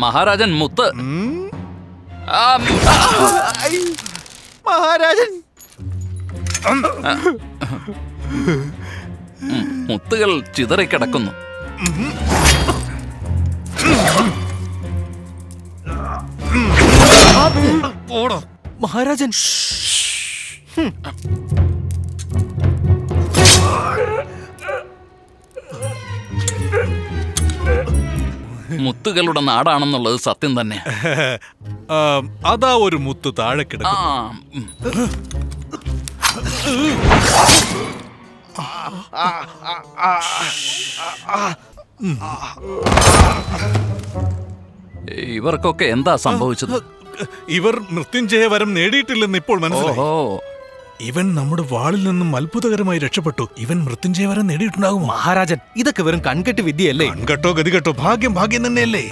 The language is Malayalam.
മഹാരാജൻ മുത്ത്. മഹാരാജൻ മുത്തുകൾ ചിതറിക്കിടക്കുന്നു. മഹാരാജൻ മുത്തുകളുടെ നാടാണെന്നുള്ളത് സത്യം തന്നെ. അതാ ഒരു മുത്ത് താഴെ കിടക്കും. ഇവർക്കൊക്കെ എന്താ സംഭവിച്ചത്? ഇവർ മൃത്യുഞ്ജയ വരം നേടിയിട്ടില്ലെന്ന് ഇപ്പോൾ മനസ്സിലായി. ഓഹോ, ഇവൻ നമ്മുടെ വാളിൽ നിന്നും അത്ഭുതകരമായി രക്ഷപ്പെട്ടു. ഇവൻ മൃത്യുഞ്ജയ വരം നേടിയിട്ടുണ്ടാകുമോ? മഹാരാജൻ, ഇതൊക്കെ വെറും കൺകെട്ട് വിദ്യയല്ലേ? കൺകെട്ടോ ഗതികെട്ടോ ഭാഗ്യം തന്നെയല്ലേ?